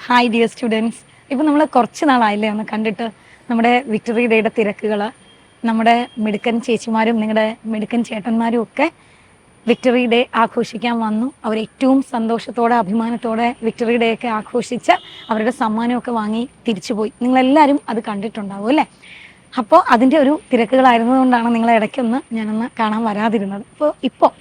Hi dear students. ഇപ്പം നമ്മൾ കുറച്ച് നാളായില്ലേ ഒന്ന് കണ്ടിട്ട്. നമ്മുടെ വിക്ടറി ഡേയുടെ തിരക്കുകൾ, നമ്മുടെ മിടുക്കൻ ചേച്ചിമാരും നിങ്ങളുടെ മിടുക്കൻ ചേട്ടന്മാരും ഒക്കെ വിക്ടറി ഡേ ആഘോഷിക്കാൻ വന്നു. അവർ ഏറ്റവും സന്തോഷത്തോടെ അഭിമാനത്തോടെ വിക്ടറി ഡേ ഒക്കെ ആഘോഷിച്ച് അവരുടെ സമ്മാനമൊക്കെ വാങ്ങി തിരിച്ചുപോയി. നിങ്ങളെല്ലാവരും അത് കണ്ടിട്ടുണ്ടാവും അല്ലേ? അപ്പോൾ അതിൻ്റെ ഒരു തിരക്കുകളായിരുന്നതുകൊണ്ടാണ് നിങ്ങളെ ഇടയ്ക്കൊന്ന് ഞാനൊന്ന് കാണാൻ വരാതിരുന്നത്. ഇപ്പോൾ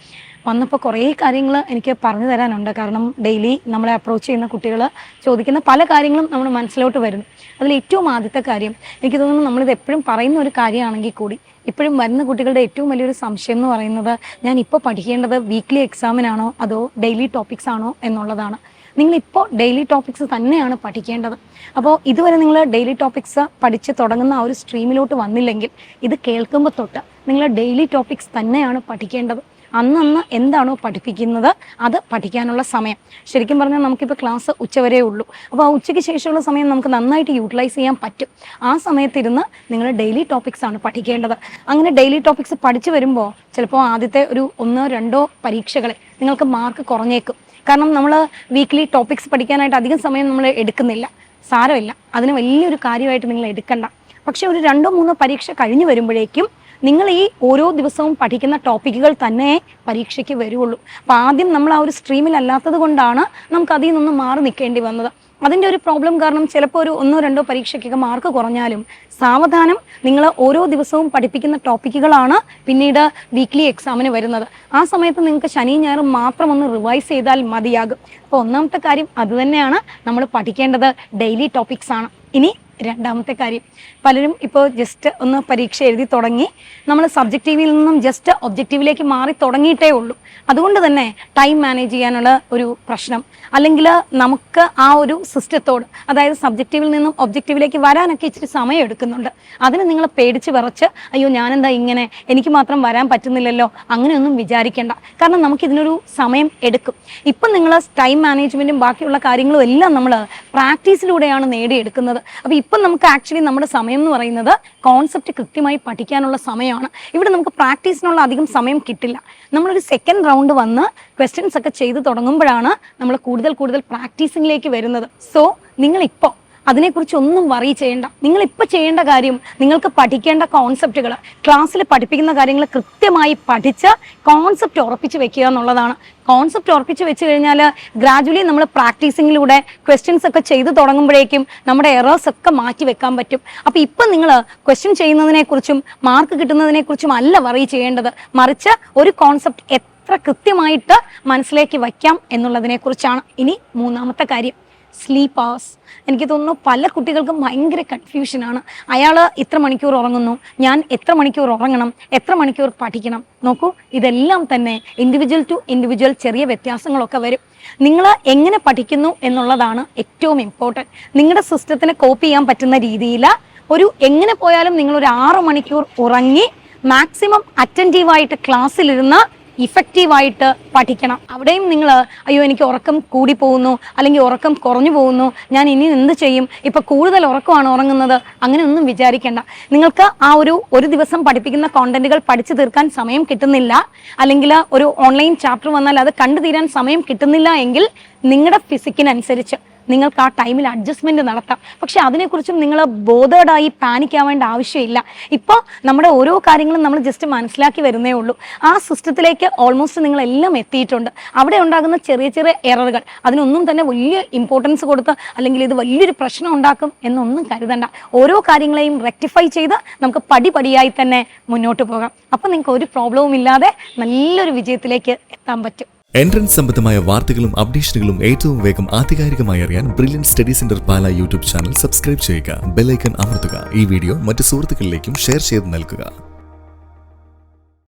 വന്നപ്പോൾ കുറേ കാര്യങ്ങൾ എനിക്ക് പറഞ്ഞു തരാനുണ്ട്. കാരണം ഡെയിലി നമ്മളെ അപ്രോച്ച് ചെയ്യുന്ന കുട്ടികൾ ചോദിക്കുന്ന പല കാര്യങ്ങളും നമ്മുടെ മനസ്സിലോട്ട് വരുന്നു. അതിൽ ഏറ്റവും ആദ്യത്തെ കാര്യം, എനിക്ക് തോന്നുന്നു നമ്മളിത് എപ്പോഴും പറയുന്ന ഒരു കാര്യമാണെങ്കിൽ കൂടി ഇപ്പോഴും വരുന്ന കുട്ടികളുടെ ഏറ്റവും വലിയൊരു സംശയം എന്ന് പറയുന്നത്, ഞാൻ ഇപ്പോൾ പഠിക്കേണ്ടത് വീക്ക്ലി എക്സാമിനാണോ അതോ ഡെയിലി ടോപ്പിക്സ് ആണോ എന്നുള്ളതാണ്. നിങ്ങളിപ്പോൾ ഡെയിലി ടോപ്പിക്സ് തന്നെയാണ് പഠിക്കേണ്ടത്. അപ്പോൾ ഇതുവരെ നിങ്ങൾ ഡെയിലി ടോപ്പിക്സ് പഠിച്ച് തുടങ്ങുന്ന ആ ഒരു സ്ട്രീമിലോട്ട് വന്നില്ലെങ്കിൽ ഇത് കേൾക്കുമ്പോൾ തൊട്ട് നിങ്ങൾ ഡെയിലി ടോപ്പിക്സ് തന്നെയാണ് പഠിക്കേണ്ടത്. അന്നന്ന് എന്താണോ പഠിപ്പിക്കുന്നത് അത് പഠിക്കാനുള്ള സമയം. ശരിക്കും പറഞ്ഞാൽ നമുക്കിപ്പോൾ ക്ലാസ് ഉച്ചവരേ ഉള്ളൂ. അപ്പോൾ ആ ഉച്ചയ്ക്ക് ശേഷമുള്ള സമയം നമുക്ക് നന്നായിട്ട് യൂട്ടിലൈസ് ചെയ്യാൻ പറ്റും. ആ സമയത്തിരുന്ന് നിങ്ങൾ ഡെയിലി ടോപ്പിക്സ് ആണ് പഠിക്കേണ്ടത്. അങ്ങനെ ഡെയിലി ടോപ്പിക്സ് പഠിച്ചു വരുമ്പോൾ ചിലപ്പോൾ ആദ്യത്തെ ഒരു 1-2 പരീക്ഷകളെ നിങ്ങൾക്ക് മാർക്ക് കുറഞ്ഞേക്കും. കാരണം നമ്മൾ വീക്ക്ലി ടോപ്പിക്സ് പഠിക്കാനായിട്ട് അധികം സമയം നമ്മൾ എടുക്കുന്നില്ല. സാരമില്ല, അതിന് വലിയൊരു കാര്യമായിട്ട് നിങ്ങൾ എടുക്കണ്ട. പക്ഷേ ഒരു 2-3 പരീക്ഷ കഴിഞ്ഞ് വരുമ്പോഴേക്കും നിങ്ങൾ ഈ ഓരോ ദിവസവും പഠിക്കുന്ന ടോപ്പിക്കുകൾ തന്നെ പരീക്ഷയ്ക്ക് വരുള്ളൂ. അപ്പോൾ ആദ്യം നമ്മൾ ആ ഒരു സ്ട്രീമിലല്ലാത്തത് കൊണ്ടാണ് നമുക്ക് അതിൽ നിന്നും മാറി നിൽക്കേണ്ടി വന്നത്. അതിൻ്റെ ഒരു പ്രോബ്ലം കാരണം ചിലപ്പോൾ ഒരു 1-2 പരീക്ഷയ്ക്കൊക്കെ മാർക്ക് കുറഞ്ഞാലും സാവധാനം നിങ്ങൾ ഓരോ ദിവസവും പഠിപ്പിക്കുന്ന ടോപ്പിക്കുകളാണ് പിന്നീട് വീക്ക്ലി എക്സാമിന് വരുന്നത്. ആ സമയത്ത് നിങ്ങൾക്ക് ശനി ഞായറും മാത്രം ഒന്ന് റിവൈസ് ചെയ്താൽ മതിയാകും. അപ്പോൾ ഒന്നാമത്തെ കാര്യം അതുതന്നെയാണ്, നമ്മൾ പഠിക്കേണ്ടത് ഡെയിലി ടോപ്പിക്സ് ആണ്. ഇനി രണ്ടാമത്തെ കാര്യം, പലരും ഇപ്പോൾ ജസ്റ്റ് ഒന്ന് പരീക്ഷ എഴുതി തുടങ്ങി, നമ്മൾ സബ്ജക്റ്റീവിൽ നിന്നും ജസ്റ്റ് ഒബ്ജക്റ്റീവിലേക്ക് മാറി തുടങ്ങിയിട്ടേ ഉള്ളൂ. അതുകൊണ്ട് തന്നെ ടൈം മാനേജ് ചെയ്യാനുള്ള ഒരു പ്രശ്നം, അല്ലെങ്കിൽ നമുക്ക് ആ ഒരു സിസ്റ്റത്തോട്, അതായത് സബ്ജക്റ്റീവിൽ നിന്നും ഒബ്ജക്റ്റീവിലേക്ക് വരാനൊക്കെ ഇച്ചിരി സമയം എടുക്കുന്നുണ്ട്. അതിന് നിങ്ങൾ പേടിച്ച് വിറച്ച് അയ്യോ ഞാനെന്താ ഇങ്ങനെ, എനിക്ക് മാത്രം വരാൻ പറ്റുന്നില്ലല്ലോ, അങ്ങനെയൊന്നും വിചാരിക്കേണ്ട. കാരണം നമുക്കിതിനൊരു സമയം എടുക്കും. ഇപ്പം നിങ്ങൾ ടൈം മാനേജ്മെൻറ്റും ബാക്കിയുള്ള കാര്യങ്ങളും എല്ലാം നമ്മൾ പ്രാക്ടീസിലൂടെയാണ് നേടിയെടുക്കുന്നത്. അപ്പോൾ ഇപ്പം നമുക്ക് ആക്ച്വലി നമ്മുടെ സമയം എന്ന് പറയുന്നത് കോൺസെപ്റ്റ് കൃത്യമായി പഠിക്കാനുള്ള സമയമാണ്. ഇവിടെ നമുക്ക് പ്രാക്ടീസിനുള്ള അധികം സമയം കിട്ടില്ല. നമ്മളൊരു സെക്കൻഡ് റൗണ്ട് വന്ന് ക്വസ്റ്റ്യൻസ് ഒക്കെ ചെയ്ത് തുടങ്ങുമ്പോഴാണ് നമ്മൾ കൂടുതൽ പ്രാക്ടീസിങ്ങിലേക്ക് വരുന്നത്. സോ നിങ്ങളിപ്പോൾ അതിനെക്കുറിച്ച് ഒന്നും വറി ചെയ്യേണ്ട. നിങ്ങളിപ്പോൾ ചെയ്യേണ്ട കാര്യം, നിങ്ങൾക്ക് പഠിക്കേണ്ട കോൺസെപ്റ്റുകൾ, ക്ലാസ്സിൽ പഠിപ്പിക്കുന്ന കാര്യങ്ങൾ കൃത്യമായി പഠിച്ച് കോൺസെപ്റ്റ് ഉറപ്പിച്ച് വെക്കുക എന്നുള്ളതാണ്. കോൺസെപ്റ്റ് ഉറപ്പിച്ച് വെച്ച് കഴിഞ്ഞാൽ ഗ്രാജുവലി നമ്മൾ പ്രാക്ടീസിങ്ങിലൂടെ ക്വസ്റ്റ്യൻസ് ഒക്കെ ചെയ്ത് തുടങ്ങുമ്പോഴേക്കും നമ്മുടെ എറേഴ്സ് ഒക്കെ മാറ്റി വെക്കാൻ പറ്റും. അപ്പോൾ ഇപ്പം നിങ്ങൾ ക്വസ്റ്റ്യൻ ചെയ്യുന്നതിനെക്കുറിച്ചും മാർക്ക് കിട്ടുന്നതിനെക്കുറിച്ചും അല്ല വറി ചെയ്യേണ്ടത്. മറിച്ച് ഒരു കോൺസെപ്റ്റ് എത്ര കൃത്യമായിട്ട് മനസ്സിലേക്ക് വയ്ക്കാം എന്നുള്ളതിനെക്കുറിച്ചാണ്. ഇനി മൂന്നാമത്തെ കാര്യം, സ്ലീപ്പ് അവേഴ്സ്. എനിക്ക് തോന്നുന്നു പല കുട്ടികൾക്കും ഭയങ്കര കൺഫ്യൂഷനാണ്. അയാൾ ഇത്ര മണിക്കൂർ ഉറങ്ങുന്നു, ഞാൻ എത്ര മണിക്കൂർ ഉറങ്ങണം, എത്ര മണിക്കൂർ പഠിക്കണം. നോക്കൂ, ഇതെല്ലാം തന്നെ ഇൻഡിവിജ്വൽ ടു ഇൻഡിവിജ്വൽ ചെറിയ വ്യത്യാസങ്ങളൊക്കെ വരും. നിങ്ങൾ എങ്ങനെ പഠിക്കുന്നു എന്നുള്ളതാണ് ഏറ്റവും ഇമ്പോർട്ടൻറ്റ്. നിങ്ങളുടെ സിസ്റ്റത്തിന് കോപ്പി ചെയ്യാൻ പറ്റുന്ന രീതിയിൽ എങ്ങനെ പോയാലും നിങ്ങളൊരു 6 മണിക്കൂർ ഉറങ്ങി മാക്സിമം അറ്റൻറ്റീവായിട്ട് ക്ലാസ്സിലിരുന്ന് ഇഫക്റ്റീവായിട്ട് പഠിക്കണം. അവിടെയും നിങ്ങൾ അയ്യോ എനിക്ക് ഉറക്കം കൂടി പോകുന്നു, അല്ലെങ്കിൽ ഉറക്കം കുറഞ്ഞു പോകുന്നു, ഞാൻ ഇനി എന്ത് ചെയ്യും, ഇപ്പം കൂടുതൽ ഉറക്കമാണ് ഉറങ്ങുന്നത്, അങ്ങനെയൊന്നും വിചാരിക്കേണ്ട. നിങ്ങൾക്ക് ആ ഒരു ദിവസം പഠിപ്പിക്കുന്ന കോണ്ടന്റുകൾ പഠിച്ചു തീർക്കാൻ സമയം കിട്ടുന്നില്ല, അല്ലെങ്കിൽ ഒരു ഓൺലൈൻ ചാപ്റ്റർ വന്നാൽ അത് കണ്ടു തീരാൻ സമയം കിട്ടുന്നില്ല എങ്കിൽ നിങ്ങളുടെ ഫിസിക്കിനനുസരിച്ച് നിങ്ങൾക്ക് ആ ടൈമിൽ അഡ്ജസ്റ്റ്മെൻറ്റ് നടത്താം. പക്ഷെ അതിനെക്കുറിച്ചും നിങ്ങൾ ബോധേഡായി പാനിക്കാവേണ്ട ആവശ്യമില്ല. ഇപ്പോൾ നമ്മുടെ ഓരോ കാര്യങ്ങളും നമ്മൾ ജസ്റ്റ് മനസ്സിലാക്കി വരുന്നേ ഉള്ളൂ. ആ സിസ്റ്റത്തിലേക്ക് ഓൾമോസ്റ്റ് നിങ്ങളെല്ലാം എത്തിയിട്ടുണ്ട്. അവിടെ ഉണ്ടാകുന്ന ചെറിയ ചെറിയ എററുകൾ, അതിനൊന്നും തന്നെ വലിയ ഇമ്പോർട്ടൻസ് കൊടുത്ത് അല്ലെങ്കിൽ ഇത് വലിയൊരു പ്രശ്നം ഉണ്ടാക്കും എന്നൊന്നും കരുതണ്ട. ഓരോ കാര്യങ്ങളെയും റെക്ടിഫൈ ചെയ്ത് നമുക്ക് പടിപടിയായി തന്നെ മുന്നോട്ട് പോകാം. അപ്പം നിങ്ങൾക്ക് ഒരു പ്രോബ്ലവും ഇല്ലാതെ നല്ലൊരു വിജയത്തിലേക്ക് എത്താൻ പറ്റും. എൻട്രൻസ് സംബന്ധമായ വാർത്തകളും അപ്ഡേഷനുകളും ഏറ്റവും വേഗം ആധികാരികമായി അറിയാൻ ബ്രില്യൻറ്റ് സ്റ്റഡി സെന്റർ പാല യൂട്യൂബ് ചാനൽ സബ്സ്ക്രൈബ് ചെയ്യുക. ബെൽ ഐക്കൺ അമർത്തുക. ഈ വീഡിയോ മറ്റ് സുഹൃത്തുക്കളിലേക്കും ഷെയർ ചെയ്ത് നൽകുക.